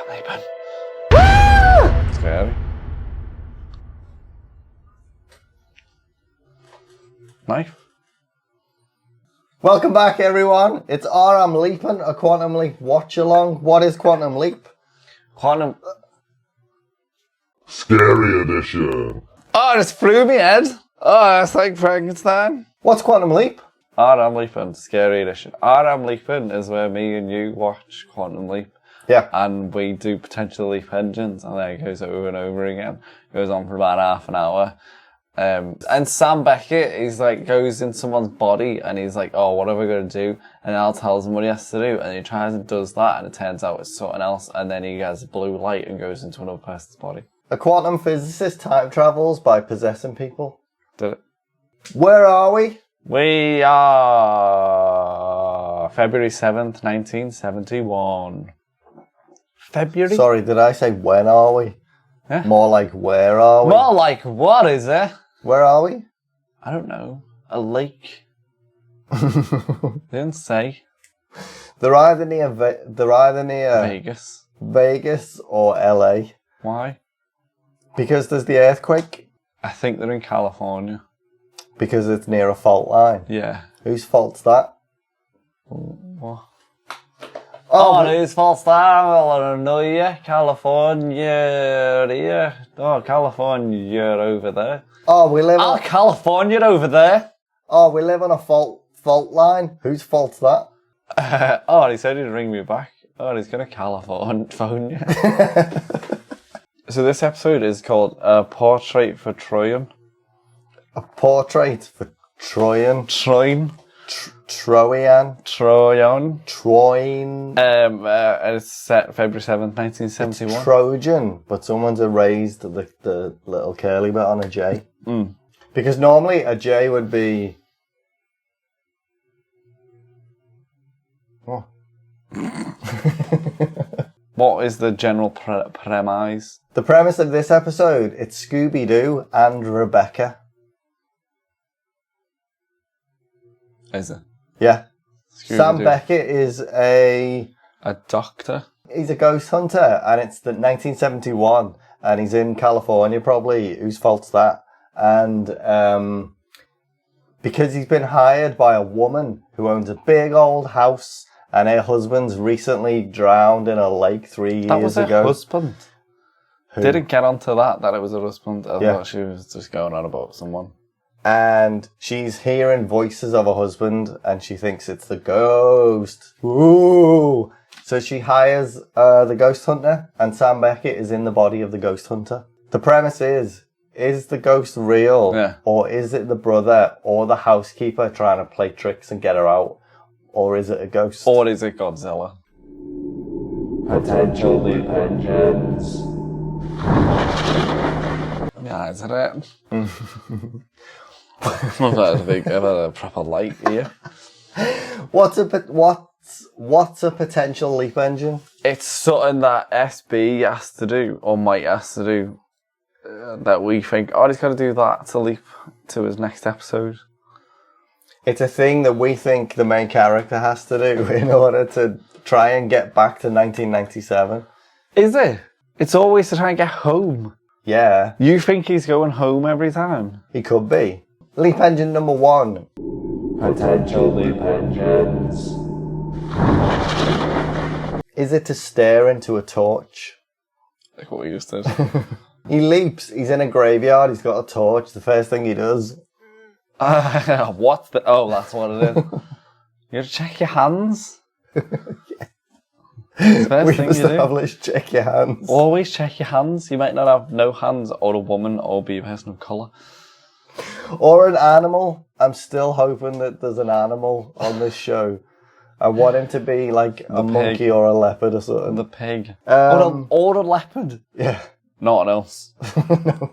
Leapin. Woo! Scary. Knife. Welcome back, everyone. It's I'm Leapin, a Quantum Leap watch along. What is Quantum Leap? Quantum. Scary edition. Oh, it just flew me head. Oh, it's like Frankenstein. What's Quantum Leap? I'm Leapin, Scary Edition. I'm Leapin is where me and you watch Quantum Leap. Yeah. And we do potential leap engines, and then it goes over and over again. It goes on for about half an hour. And Sam Beckett, he's like, goes in someone's body, and he's like, oh, what am I going to do? And Al tells him what he has to do, and he tries and does that, and it turns out it's something else, and then he has a blue light and goes into another person's body. A quantum physicist time travels by possessing people. Did it? Where are we? We are February 7th, 1971. February? Sorry, did I say when are we? Yeah. More like where are we? More like what is it? Where are we? I don't know. A lake. Didn't say. They're either near Vegas. Vegas or LA. Why? Because there's the earthquake. I think they're in California. Because it's near a fault line. Yeah. Whose fault's that? What? Oh, whose fault's that? Illinois, California, here. Oh, California over there. Oh, we live. California over there. Oh, we live on a fault line. Whose fault's that? He said he'd ring me back. Oh, he's gonna California phone you. So this episode is called Potrtait for Troian. A portrait for Troian. Troian. Troian. And it's set February 7th, 1971. It's Trojan, but someone's erased the little curly bit on a J. Mm. Because normally a J would be... Oh. What is the general premise? The premise of this episode, it's Scooby-Doo and Rebecca. Is it? Yeah. Scooby-Doo. Sam Beckett is a doctor. He's a ghost hunter, and it's the 1971, and he's in California probably. Whose fault's that? And because he's been hired by a woman who owns a big old house, and her husband's recently drowned in a lake 3 years ago. That was her husband. Who? Didn't get onto that it was her husband. I Yeah. thought she was just going on about someone. And she's hearing voices of her husband, and she thinks it's the ghost. Ooh! So she hires the ghost hunter, and Sam Beckett is in the body of the ghost hunter. The premise is the ghost real? Yeah. Or is it the brother or the housekeeper trying to play tricks and get her out? Or is it a ghost? Or is it Godzilla? Potential leap engines. Yeah, is it? I've had a proper light here. What's a potential leap engine? It's something that SB has to do, or Mike has to do, that we think, he's got to do that to leap to his next episode. It's a thing that we think the main character has to do in order to try and get back to 1997. Is it? It's always to try and get home. Yeah, You think he's going home every time? he could be. Leap engine number 1. Potential leap engines. Is it to stare into a torch? Like what we just did. He leaps, he's in a graveyard, he's got a torch. The first thing he does... What's the... Oh, that's what it is. You gotta check your hands. First We've thing you do. established check your hands. Always check your hands. You might not have no hands, or a woman, or be a person of colour. Or an animal. I'm still hoping that there's an animal on this show. I want him to be like a monkey or a leopard or something. The pig. Um, or a leopard. Yeah. Nothing else. No.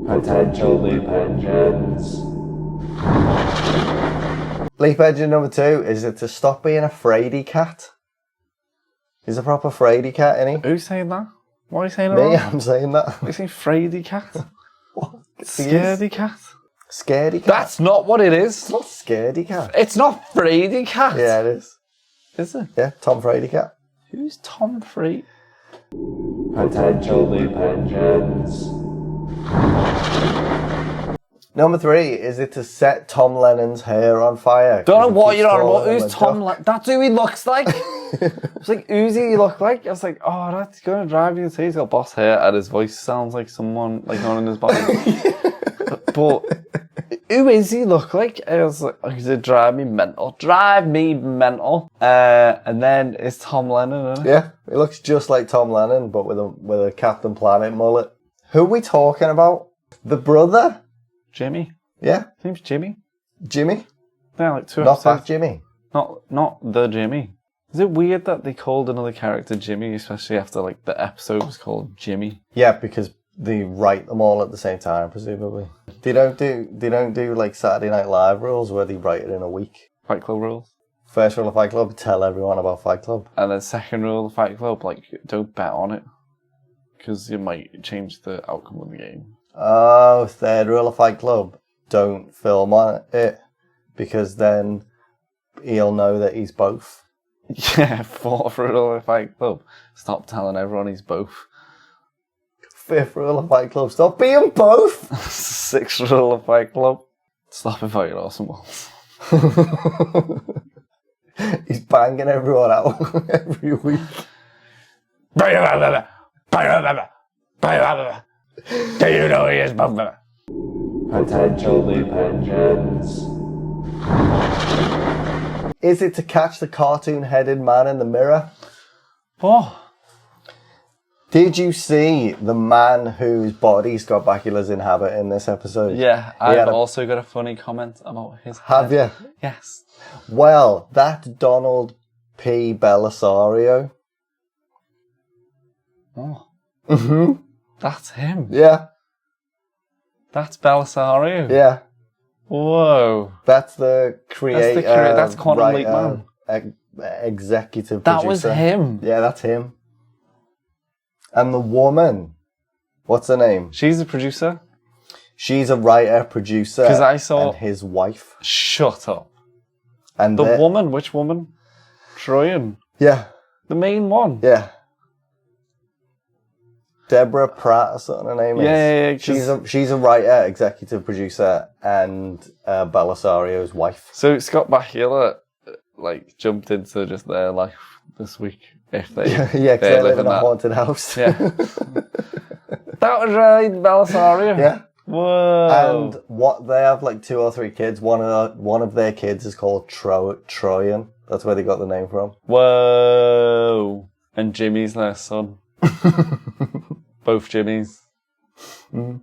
Potential leap engines. Leap engine number 2, is it to stop being a fraidy cat? He's a proper fraidy cat, isn't he? Who's saying that? Why are you saying Me, that? I'm saying that. Are you saying fraidy cat? What? Scaredy cat? Scaredy cat? That's not what it is. It's not scaredy cat. It's not fraidy cat. Yeah, it is. Is it? Yeah, Tom Fraidy cat. Who's Tom Fraidy? Potentially vengeance. Number 3, is it to set Tom Lennon's hair on fire? Don't know 'Cause he what keeps you're on calling about. him Who's a Tom? duck. That's who he looks like. It's like Uzi. He looked like. I was like, oh, that's gonna drive you insane. He's got boss hair, and his voice sounds like someone like not in his body. but who is he look like? I was like, oh, it drive me mental. Drive me mental. And then it's Tom Lennon. Isn't it? Yeah, he looks just like Tom Lennon, but with a Captain Planet mullet. Who are we talking about? The brother? Jimmy. Yeah, His name's Jimmy. Jimmy. Yeah, like 2 Not episodes. Fat Jimmy. Not the Jimmy. Is it weird that they called another character Jimmy, especially after like the episode was called Jimmy? Yeah, because they write them all at the same time, presumably. They don't do like Saturday Night Live rules where they write it in a week. Fight Club rules. First rule of Fight Club: tell everyone about Fight Club. And then second rule of Fight Club, like, don't bet on it. Because it might change the outcome of the game. Oh, third rule of Fight Club: don't film on it, because then he'll know that he's both. Yeah, fourth rule of Fight Club. Stop telling everyone he's both. Fifth rule of Fight Club: stop being both. Sixth rule of Fight Club. Stop inviting awesome ones. He's banging everyone out every week. Do you know he is both? Potentially vengeance. Is it to catch the cartoon-headed man in the mirror? What? Did you see the man whose body Scott Bakula's inhabit in this episode? Yeah, had I've a- also got a funny comment about his Have head. you? Yes. Well, that Donald P. Belisario. Oh, Mm-hmm. that's him. Yeah, That's Belisario. yeah. Whoa. That's the creator. That's Quantum Leap writer, Man. Executive That producer. was him. Yeah, that's him. And the woman, what's her name? She's the producer. She's a writer, producer, 'Cause I saw- and his wife. Shut up. And The they- woman, which woman? Troian. Yeah, The main one. yeah. Deborah Pratt or something her name is. Yeah, 'cause- She's a writer, executive producer, and Belisario's wife. So Scott Bakula, like, jumped into just their life this week. If they, Yeah, because they live in a that. haunted house. Yeah. That was really Belisario. Yeah. Whoa. And what they have like 2 or 3 kids. One of their kids is called Troian. That's where they got the name from. Whoa. And Jimmy's their son. Both Jimmys. Mm.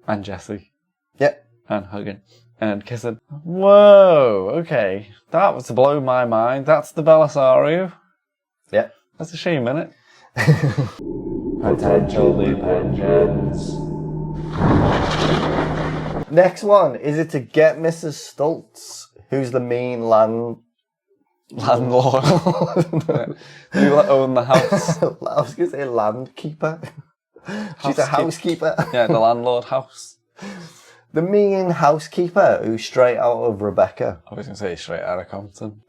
And Jesse. Yep. And hugging. And kissing. Whoa. Okay. That was to blow my mind. That's the Belisario. Yeah. That's a shame, innit? Potentially vengeance. Next one, is it to get Mrs. Stultz, who's the mean Landlord. You own the house. I was going to say landkeeper. She's a housekeeper. Yeah, the landlord house. The mean housekeeper who's straight out of Rebecca. I was going to say straight out of Compton.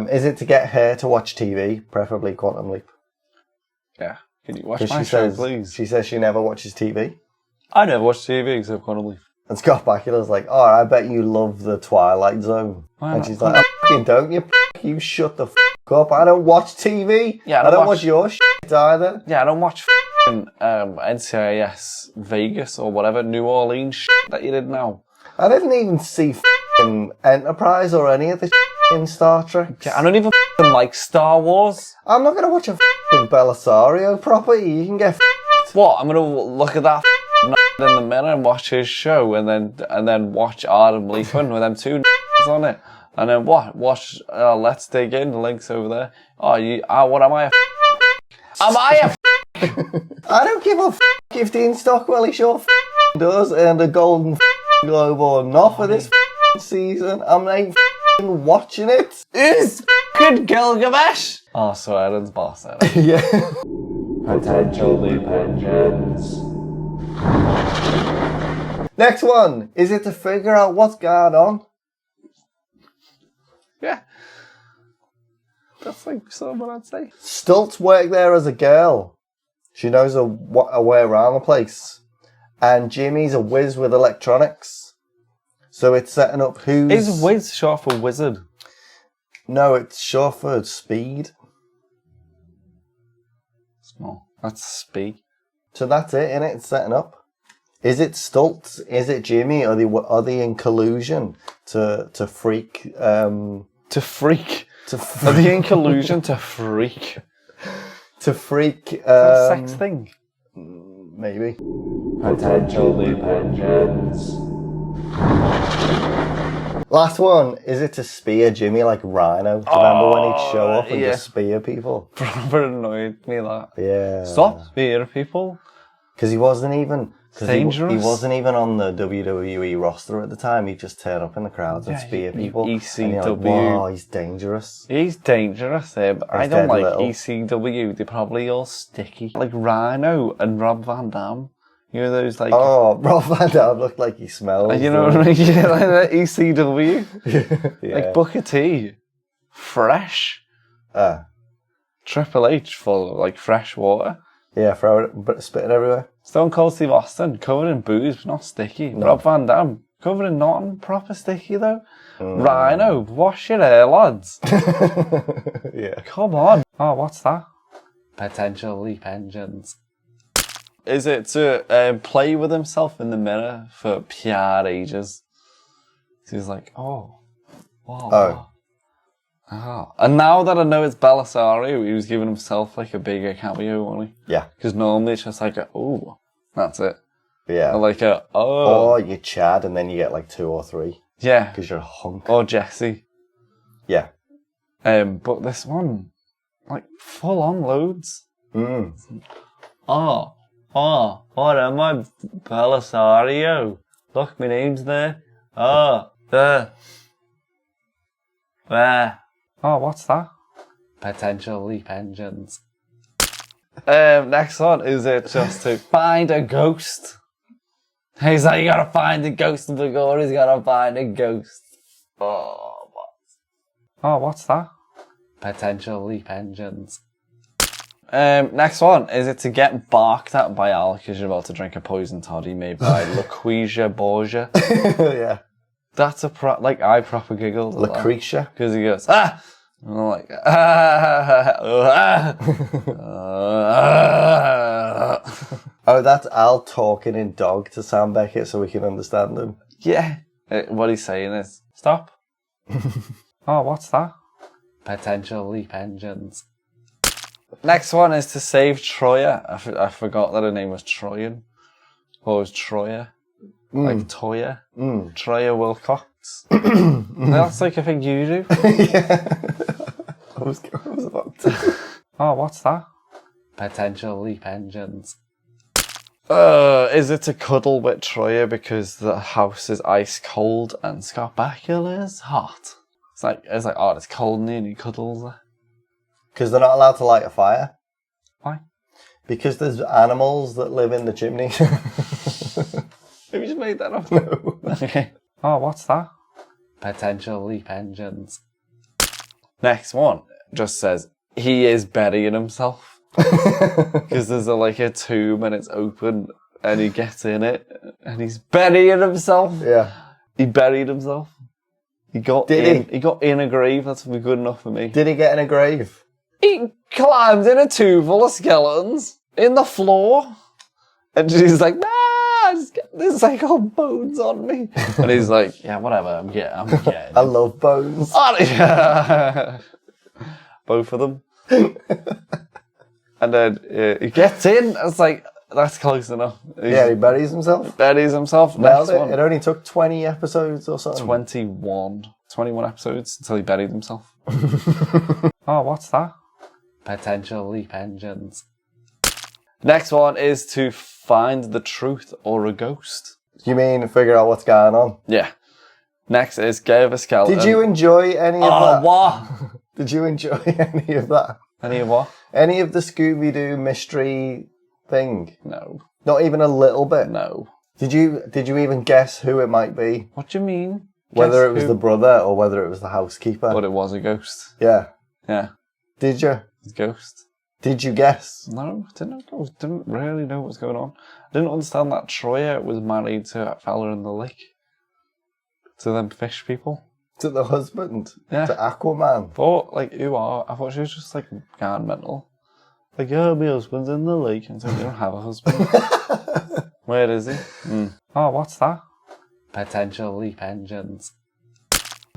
Is it to get her to watch TV, preferably Quantum Leap? Yeah. Can you watch 'Cause my show, please? She says she never watches TV. I never watch TV except Quantum Leap. And Scott Bakula's like, oh, I bet you love the Twilight Zone. Why And not? she's like, I f***ing don't, you you shut the f*** up. I don't watch TV. Yeah, I don't watch your shit either. Yeah, I don't watch NCIS Vegas or whatever New Orleans shit that you did now. I didn't even see f***ing Enterprise or any of the shit in Star Trek. Yeah, I don't even like Star Wars. I'm not going to watch a f***ing Belisario property. You can get f***ed. What? I'm gonna look at that in the mirror and watch his show, and then watch I'm Leapin with them 2 on it, and then what? Watch Let's Dig In. The link's over there. Oh, what am I? Am I a? I don't give a f*** if Dean Stockwell sure f*** does earn a Golden Globe or not for this f*** season. I'm not f*** watching it. Is good Gilgamesh? Oh, so Aaron's boss. Yeah. Potentially vengeance. Next one. Is it to figure out what's going on? Yeah. That's like someone I'd say. Stultz worked there as a girl. She knows a way around the place. And Jimmy's a whiz with electronics. So it's setting up who's... Is whiz short for wizard? No, it's short for speed. Small. That's speed. So that's it, innit? It's setting up. Is it Stultz? Is it Jimmy? Are they in collusion to freak? To freak. To Are they in collusion to freak? To freak. Is that a sex thing? Maybe. Potentially vengeance. Last one. Is it to spear Jimmy like Rhino? Do you remember when he'd show up and yeah. just spear people? Proper annoyed me that. Yeah. Stop spearing people. Because he wasn't even... Dangerous. He wasn't even on the WWE roster at the time. He'd just turn up in the crowds and spear people. ECW. And you're like, wow, he's dangerous. He's dangerous, but I don't dead like little. ECW. They're probably all sticky. Like Rhino and Rob Van Dam. You know those like... Oh, Rob Van Dam looked like he smells. You know what I mean? Yeah, like that ECW. Yeah. Like Booker T. Fresh. Triple H full of like fresh water. Yeah, throw it, but spitting everywhere. Stone Cold Steve Austin, covered in booze, but not sticky. Rob Van Dam, covered in nothing, proper sticky though. Rhino, wash your hair, lads. Yeah. Come on. Oh, what's that? Potential leap engines. Is it to play with himself in the mirror for PR ages? So he's like, oh. Wow. Oh. And now that I know it's Belisario, he was giving himself like a bigger cameo, wasn't he? Yeah. Because normally it's just like, oh, that's it. Yeah. Or like oh. Or you Chad and then you get like 2 or 3. Yeah. Because you're a hunk. Or Jesse. Yeah. But this one, like, full on loads. Oh, what am I? Belisario. Look, my name's there. Oh, there. There. Oh, what's that? Potential leap engines. Next one, is it just to find a ghost? He's like, you gotta find the ghost of the god, he's gotta find a ghost. Oh, what's that? Potential leap engines. Next one, is it to get barked at by Al because you're about to drink a poison toddy made by Lucrezia Borgia? Yeah. That's a I proper giggled. Lucretia? Because he goes, ah! And I'm like, Oh, that's Al talking in dog to Sam Beckett so we can understand him. Yeah. What he's saying is, stop. Oh, what's that? Potential leap engines. Next one is to save Troia. I forgot that her name was Troian. Or was Troia. Like Toya. Troia Wilcox. That's like a thing you do. Yeah. I was about to. Oh, what's that? Potential leap engines. Is it to cuddle with Troia because the house is ice cold and Scott Bakula is hot? It's like, oh, it's cold in here and he cuddles her. Because they're not allowed to light a fire. Why? Because there's animals that live in the chimney. Have you just made that up? No. Okay. Oh, what's that? Potential leap engines. Next one just says, he is burying himself. Because there's a tomb and it's open and he gets in it and he's burying himself. Yeah. He buried himself. He got in a grave. That's good enough for me. Did he get in a grave? He climbed in a tomb full of skeletons in the floor. And she's like, nah, there's like all bones on me. And he's like, yeah, whatever, I'm getting. I love bones. Oh, yeah. Both of them. And then he gets in. It's like, that's close enough. He buries himself. Buries himself. Nailed Next it. one. It only took 20 episodes or something. 21 episodes until he buried himself. Oh, what's that? Potential leap engines. Next one is to find the truth or a ghost. You mean figure out what's going on? Yeah. Next is give a skeleton. Did you enjoy any of that? What? Did you enjoy any of that? Any of what? Any of the Scooby-Doo mystery thing? No. Not even a little bit? No. Did you even guess who it might be? What do you mean? Whether Guess it was who? the brother or whether it was the housekeeper? But it was a ghost. Yeah. Yeah. Did you? His ghost. Did you guess? No, didn't really know what was going on. I didn't understand that Troian was married to that fella in the lake. To them fish people. To the husband? Yeah. To Aquaman? But, like, who are? I thought she was just, like, gone mental. Like, yeah, my husband's in the lake. And so you don't have a husband. Where is he? Oh, what's that? Potential leap engines.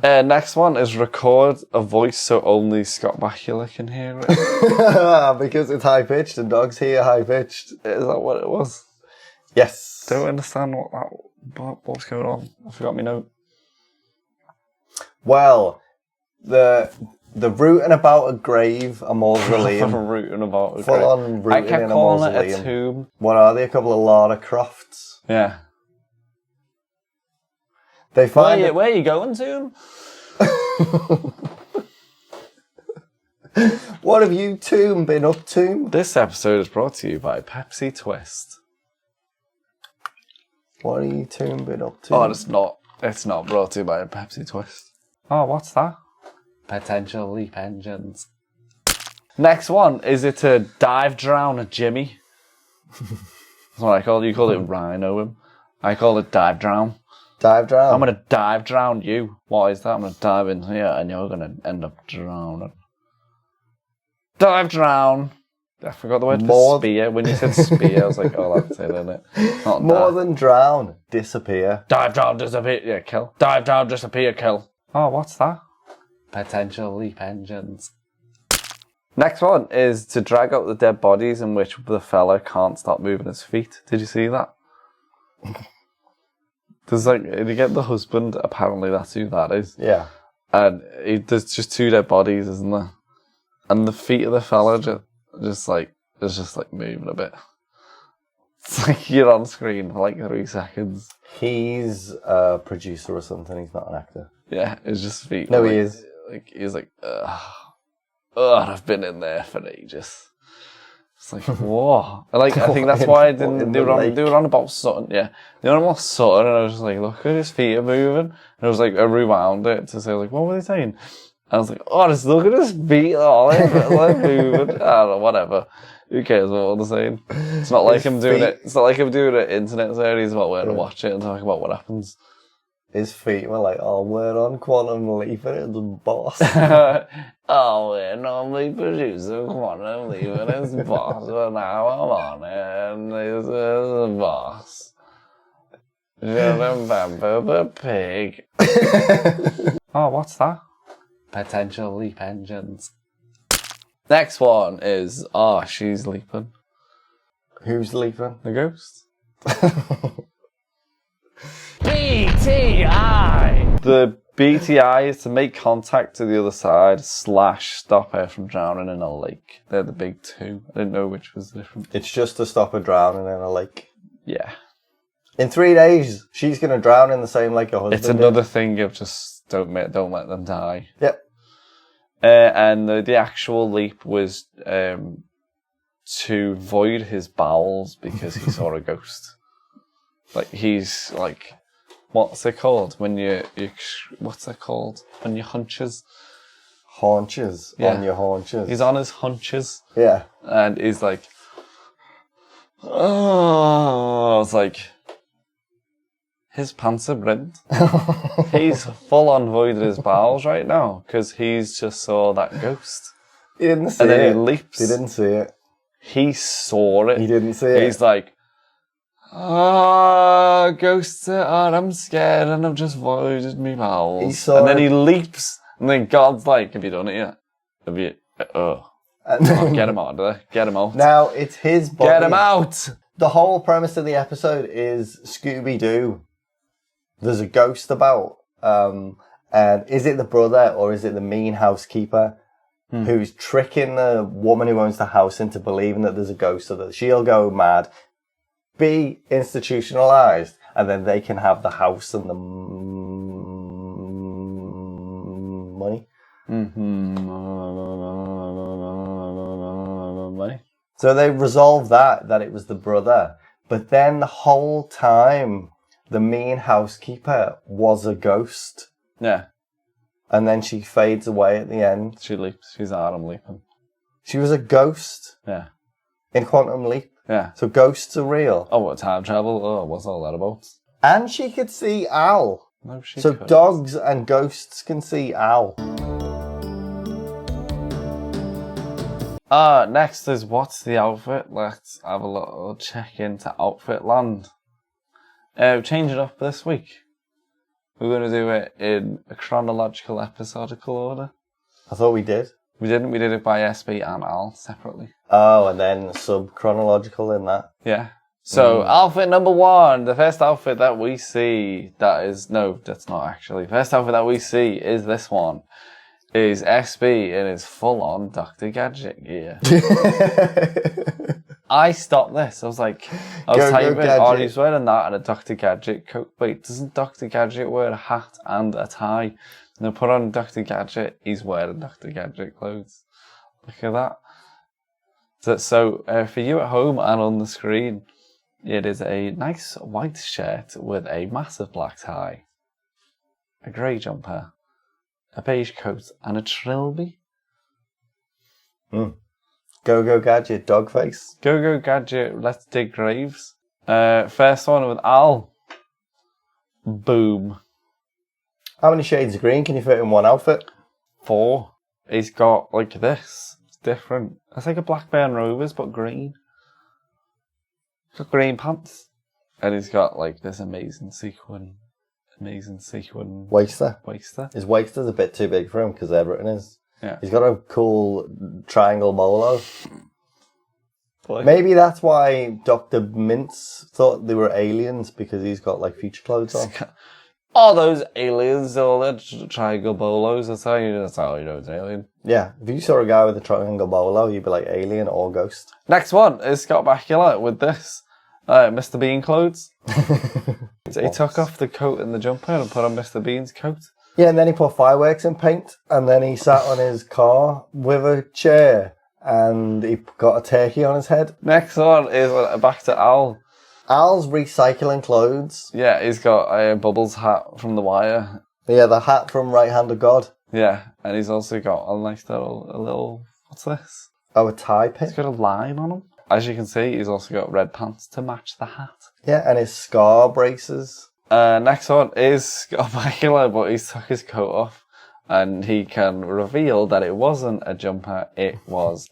Next one is record a voice so only Scott Bakula can hear it. Because it's high-pitched and dogs hear high-pitched. Is that what it was? Yes. Don't understand what's going on. I forgot my note. Well, the rooting about a grave, a mausoleum. Rooting about a Full grave. on rooting I kept in a calling mausoleum. it a tomb. What are they? A couple of Lara Crofts. Yeah. They find Where are you going, tomb? What have you two been up to? This episode is brought to you by Pepsi Twist. What are you two been up to? Oh, it's not. It's not brought to you by a Pepsi Twist. Oh, what's that? Potential leap engines. Next one, is it to dive drown a Jimmy? That's what I call it. You call it rhino him. I call it dive drown. Dive drown? I'm going to dive drown you. What is that? I'm going to dive in here and you're going to end up drowning. Dive drown. I forgot the word for spear. When you said spear, I was like, oh, that's it, isn't it? Not More dive. than drown, disappear. Dive, drown, disappear. Yeah, kill. Dive, drown, disappear, kill. Oh, what's that? Potential leap engines. Next one is to drag out the dead bodies in which the fella can't stop moving his feet. Did you see that? There's like, you get the husband, apparently that's who that is. Yeah. And there's just two dead bodies, isn't there? And the feet of the fella just moving a bit. It's like you're on screen for like 3 seconds. He's a producer or something, he's not an actor. Yeah, it's just feet. No, like, he is. Like, he's like, I've been in there for ages. It's like, whoa. Like, I think that's why I didn't, they were on about something, yeah. They were on about something, and I was just like, look at his feet are moving. And I was like, I rewound it to say, like, what were they saying? I was like, oh, just look at his feet, they're moving. I don't know, whatever. Who cares what they're saying? It's not like him doing it. It's not like him doing an internet series about where to watch it and talk about what happens. His feet were like, oh, we're on Quantum Leapin, it's the boss. Oh, we're normally producing Quantum Leapin, it's boss, but now I'm on it, and this is the boss. Should remember the pig. Oh, what's that? Potential leap engines. Next one is, she's leaping. Who's leaping? The ghost. BTI! The BTI is to make contact to the other side / stop her from drowning in a lake. They're the big two. I didn't know which was different. It's just to stop her drowning in a lake. Yeah. In 3 days, she's going to drown in the same lake her husband It's another thing of just don't let them die. Yep. And the actual leap was to void his bowels because he saw a ghost. Like, he's like, what's it called when what's it called when you hunches? Haunches. Yeah. On your haunches. He's on his hunches. Yeah. And he's like, oh, it's like, his pants are rent. He's full on voided his bowels right now because he's just saw that ghost. He didn't see it. And then he leaps. He didn't see it. He saw it. He didn't see it. He's like, ghosts are, I'm scared and I've just voided me bowels. He saw and then it. he leaps. And then God's like, have you done it yet? Have you? Get him out of there. Get him out. Now, it's his body. Get him out. The whole premise of the episode is Scooby-Doo. There's a ghost about. And is it the brother or is it the mean housekeeper who's tricking the woman who owns the house into believing that there's a ghost so that she'll go mad, be institutionalized, and then they can have the house and the money. Money. So they resolved that it was the brother. But then the whole time, the mean housekeeper was a ghost. Yeah. And then she fades away at the end. She leaps. She's I'm leaping. She was a ghost Yeah. in Quantum Leap. Yeah. So ghosts are real. Oh, what, time travel? Oh, what's all that about? And she could see Al. No, she So couldn't. dogs and ghosts can see Al. Next is what's the outfit? Let's have a little check into Outfit Land. Change it up this week. We're going to do it in a chronological episodical order. I thought we did. We didn't. We did it by SB and Al separately. Oh, and then sub-chronological in that. Yeah. So, outfit number 1, the first outfit that we see, that's not actually. First outfit that we see is this one. Is SB in his full-on Dr. Gadget gear. I stopped this. I was like, typing, oh, he's wearing that and a Dr. Gadget coat. Wait, doesn't Dr. Gadget wear a hat and a tie? And then put on Dr. Gadget, he's wearing Dr. Gadget clothes. Look at that. So for you at home and on the screen, it is a nice white shirt with a massive black tie, a grey jumper, a beige coat, and a trilby. Go Gadget, dog face. Go Gadget, let's dig graves. First one with Al. Boom. How many shades of green can you fit in one outfit? 4. He's got like this. It's different. It's like a Blackburn Rovers, but green. He's got green pants. And he's got like this amazing sequin Waster. waster. His waster's a bit too big for him because everything is. Yeah. He's got a cool triangle bolo. Like, Maybe that's why Dr. Mintz thought they were aliens, because he's got like future clothes on. all those aliens, all the triangle bolos, that's how you know it's an alien. Yeah, if you saw a guy with a triangle bolo, you'd be like alien or ghost. Next one is Scott Bakula with this. Mr. Bean clothes. He took off the coat and the jumper and put on Mr. Bean's coat. Yeah, and then he put fireworks in paint, and then he sat on his car with a chair, and he got a turkey on his head. Next one is back to Al. Al's recycling clothes. Yeah, he's got a Bubbles hat from The Wire. Yeah, the hat from Right Hand of God. Yeah, and he's also got a nice little what's this? Oh, a tie pin. He's got a line on him. As you can see, he's also got red pants to match the hat. Yeah, and his scar braces. Next one is Scott Bakula, but he's took his coat off and he can reveal that it wasn't a jumper, it was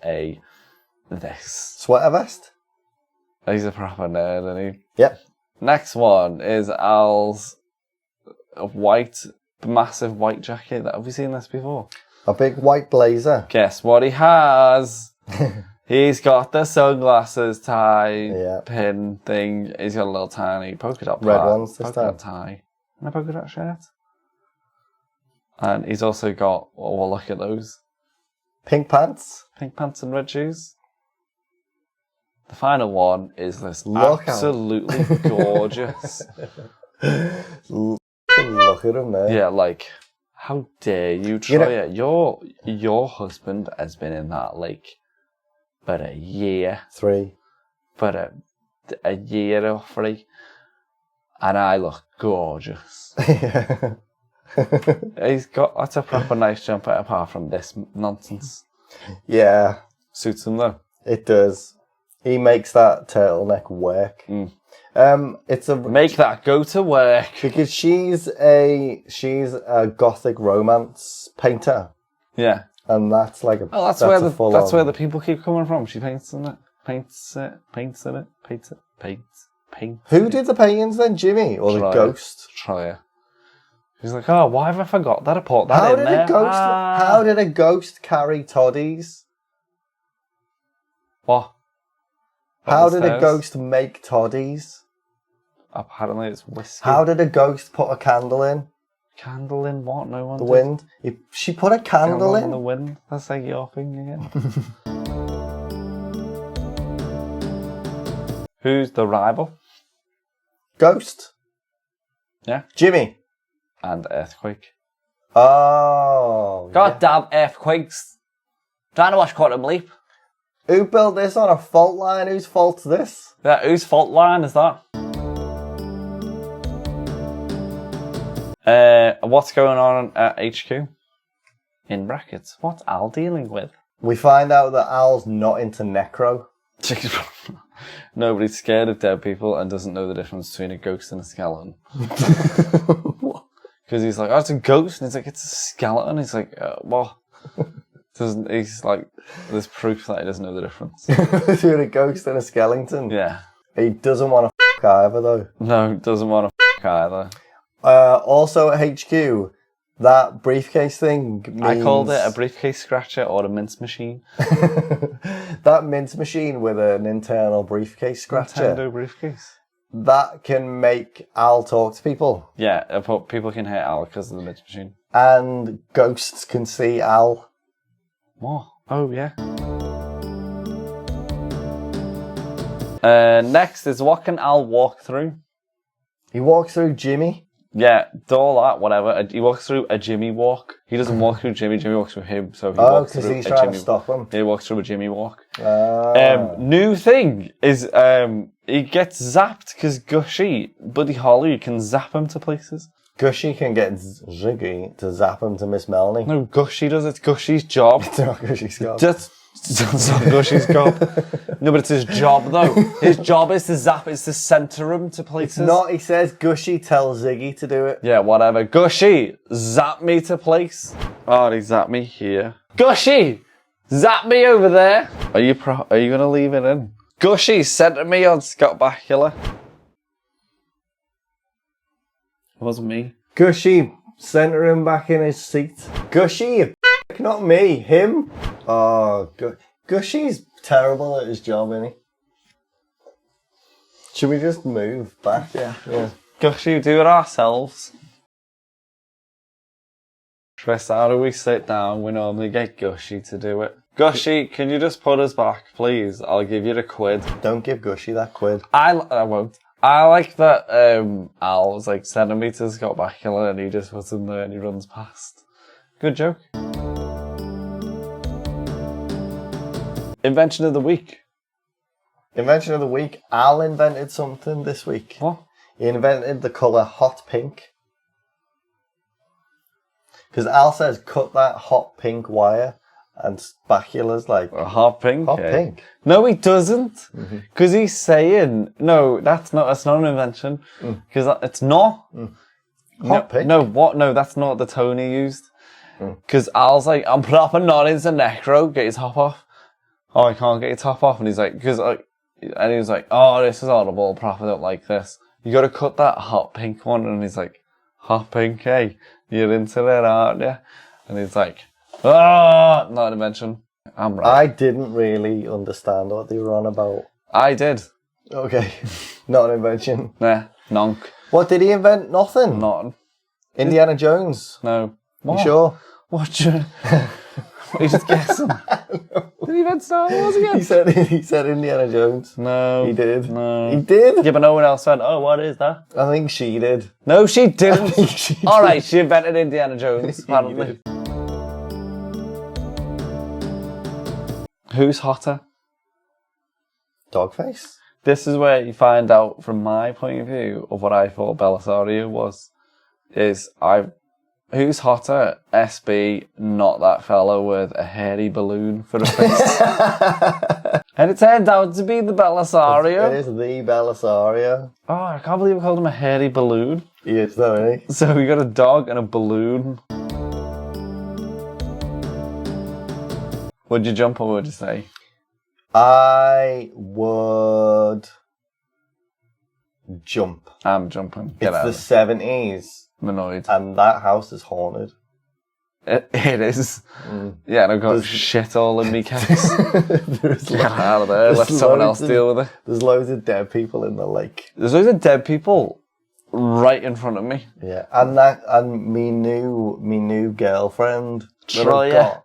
this. Sweater vest? He's a proper nerd, isn't he? Yep. Next one is Al's massive white jacket. Have we seen this before? A big white blazer. Guess what he has? He's got the sunglasses tie pin thing. He's got a little tiny polka dot red ones this polka dot tie and a polka dot shirt. And he's also got, well, look at those. Pink pants. Pink pants and red shoes. The final one is this absolutely gorgeous. Look at him there. Yeah, like, how dare you, Troian? Your husband has been in that lake for a year. 3. For a year or 3. And I look gorgeous. That's a proper nice jumper apart from this nonsense. Yeah. Suits him though. It does. He makes that turtleneck work. Make that go to work. Because she's a gothic romance painter. Yeah. And that's like that's where the people keep coming from. She paints in it. Paints in it. Who did the paintings then? Jimmy or the ghost? Troian. She's like, oh, why have I forgot that I put that in there? How did a ghost carry toddies? What? How did a ghost make toddies? Apparently it's whiskey. How did a ghost put a candle in? Candle in what? No one. The wind. She put a candle in the wind. That's like your thing again. Who's the rival? Ghost. Yeah. Jimmy. And Earthquake. Oh. Goddamn earthquakes. Trying to watch Quantum Leap. Who built this on a fault line? Whose fault's this? Yeah, whose fault line is that? What's going on at HQ? In brackets. What's Al dealing with? We find out that Al's not into necro. Nobody's scared of dead people and doesn't know the difference between a ghost and a skeleton. Because he's like, oh, it's a ghost. And he's like, it's a skeleton. He's like, what? He's like, there's proof that he doesn't know the difference. Between a ghost and a skeleton? Yeah. He doesn't want to f*** either, though. No, doesn't want to f*** either. Also at HQ, that briefcase thing means... I called it a briefcase scratcher or a mince machine. That mince machine with an internal briefcase scratcher. Nintendo briefcase. That can make Al talk to people. Yeah, but people can hit Al because of the mince machine. And ghosts can see Al. What? Oh, yeah. Next is what can Al walk through? He walks through Jimmy. Yeah, all that, whatever. He walks through a Jimmy walk. He doesn't walk through Jimmy. Jimmy walks through him. So he walks through because he's trying to stop him. He walks through a Jimmy walk. New thing is he gets zapped because Gushy, Buddy Holly, can zap him to places. Gushy can get Ziggy to zap him to Miss Melanie. No, Gushy does. It's Gushy's job. It's not Gushy's job. That's not Gushy's job. No, but it's his job, though. His job is to zap, is to centre him to places. Not, he says Gushy tells Ziggy to do it. Yeah, whatever. Gushy, zap me to place. Oh, he zapped me here. Gushy, zap me over there. Are you gonna leave it in? Gushy, centre me on Scott Bakula. It wasn't me. Gushy, centre him back in his seat. Gushy, you not me, him. Oh, Gushy's terrible at his job, isn't he? Should we just move back? Yeah. Gushy, do it ourselves. Chris, how do we sit down? We normally get Gushy to do it. Gushy, can you just put us back, please? I'll give you the quid. Don't give Gushy that quid. I won't. I like that Al's like sending me to Scott Bakula and he just puts him there and he runs past. Good joke. Invention of the week. Invention of the week. Al invented something this week. What? He invented the colour hot pink. Because Al says, cut that hot pink wire. And Bakula's like... Hot pink? Hot pink. No, he doesn't. Because he's saying... No, that's not an invention. Because it's not. Hot pink? No, what? No, that's not the tone he used. Because Al's like, I'm proper not into necro. Get his top off. Oh, I can't get your top off. And he's like... And he was like, oh, this is audible. Proper don't like this. You got to cut that hot pink one. And he's like, hot pink, hey? You're into it, aren't you? And he's like... Ah, not an invention. I'm right. I didn't really understand what they were on about. I did. Okay. Not an invention. Nah, nonk. What did he invent? Nothing? Not. Indiana Jones? No. What? You sure? What? Are you just guessing? Did he invent Star Wars again? He said Indiana Jones. No. He did. No. He did? Yeah, but no one else said, oh, what is that? I think she did. No, she didn't. She did. All right, she invented Indiana Jones, apparently. Who's hotter? Dogface? This is where you find out, from my point of view, of what I thought Belisario was. Who's hotter? SB, not that fella with a hairy balloon for a face. And it turned out to be the Belisario. It is the Belisario. Oh, I can't believe I called him a hairy balloon. He is though, isn't he? So we got a dog and a balloon. Would you jump or would you say? I would jump. I'm jumping. It's the 70s. I'm annoyed. And that house is haunted. It is. Yeah, and I've got shit all in me case. Get out of there. Let someone else deal with it. There's loads of dead people in the lake. There's loads of dead people right in front of me. Yeah, and me new girlfriend. Troian.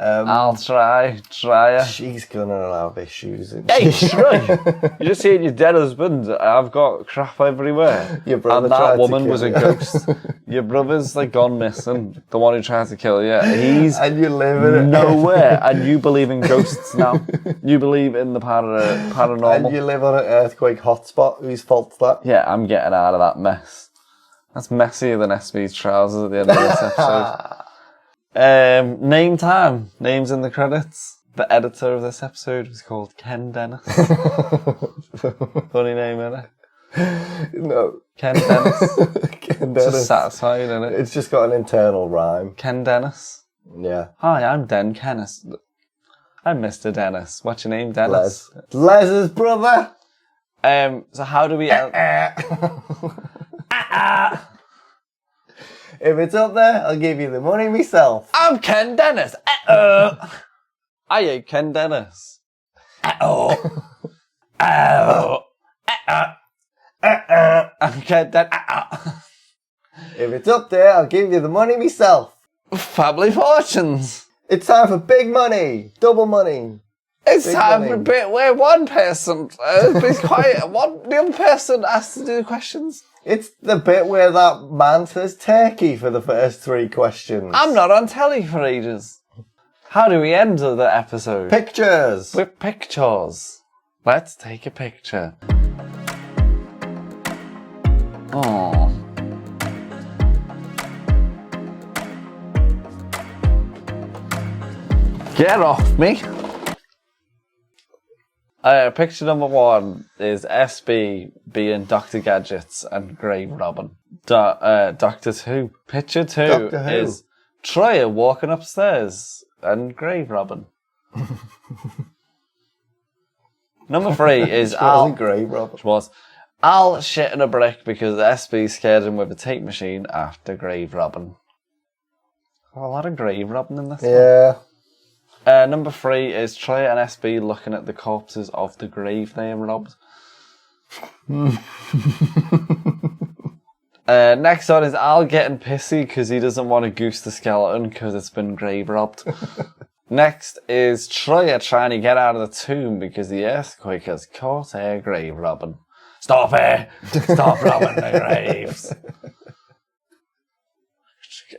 I'll try her. She's gonna have issues. Hey, Troy! You just saying your dead husband. I've got crap everywhere. Your brother and that tried woman to was a kill ghost. Your brother's like gone missing. The one who tried to kill you. He's and you live in nowhere. And you believe in ghosts now. You believe in the paranormal. And you live on an earthquake hotspot. Whose fault's that? Yeah, I'm getting out of that mess. That's messier than SB's trousers at the end of this episode. Name time. Names in the credits. The editor of this episode was called Ken Dennis. Funny name, innit? No. Ken Dennis. Ken Just Dennis. satisfied, innit? It's just got an internal rhyme. Ken Dennis. Yeah. Hi, I'm Den Kennis. I'm Mr. Dennis. What's your name, Dennis? Les's brother. So how do we... If it's up there, I'll give you the money myself. I'm Ken Dennis. I ain't Ken Dennis. I'm Ken Dennis. If it's up there, I'll give you the money myself. Family fortunes. It's time for big money. Double money. It's Big time money. for a bit where one person, be quiet, the other person has to do the questions. It's the bit where that man says turkey for the first 3 questions. I'm not on telly for ages. How do we end the episode? Pictures. With pictures. Let's take a picture. Oh. Get off me. Picture number 1 is SB being Dr. Gadgets and Grave Robin. Doctor 2. Picture 2 Doctor Who. is Troian walking upstairs and Grave Robin. Number 3 is Al. Great, Robert. Which was Al shitting a brick because SB scared him with a tape machine after Grave Robin. A lot of Grave Robin in this one. Yeah. Number 3 is Troy and SB looking at the corpses of the grave they robbed. Next on is Al getting pissy because he doesn't want to goose the skeleton because it's been grave robbed. Next is Troy trying to get out of the tomb because the earthquake has caught a grave robbing. Stop it! Stop robbing the graves!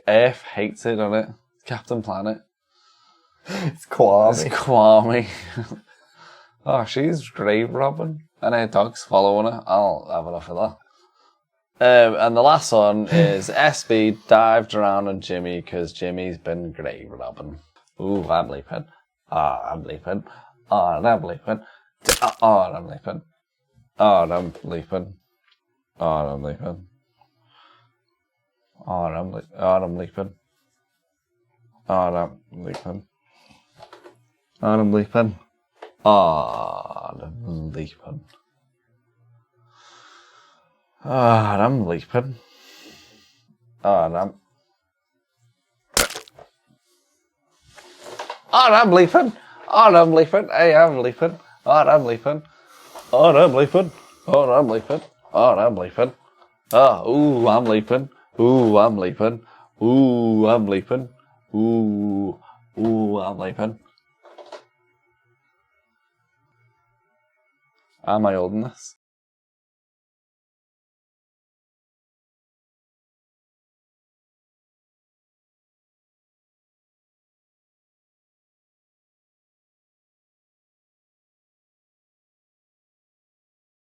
Earth hates it, doesn't it? Captain Planet. It's Kwame. It's Kwame. Oh, she's grave robbing. And her dog's following her. I'll have enough of that. And the last one is SB dived around on Jimmy because Jimmy's been grave robbing. Ooh, I'm leaping. I'm leaping. I'm leaping. I'm leaping. I'm leaping. I'm leaping. I'm leaping. I'm leaping. I'm leaping. I'm leaping. I'm leaping. I'm leaping. I'm leaping. Hey, I'm leaping. I'm leaping. I'm leaping. I'm leaping. I'm leaping. Ooh, I'm leaping. Ooh, I'm leaping. Ooh, I'm leaping. Ooh, I'm leaping. Am I holding this?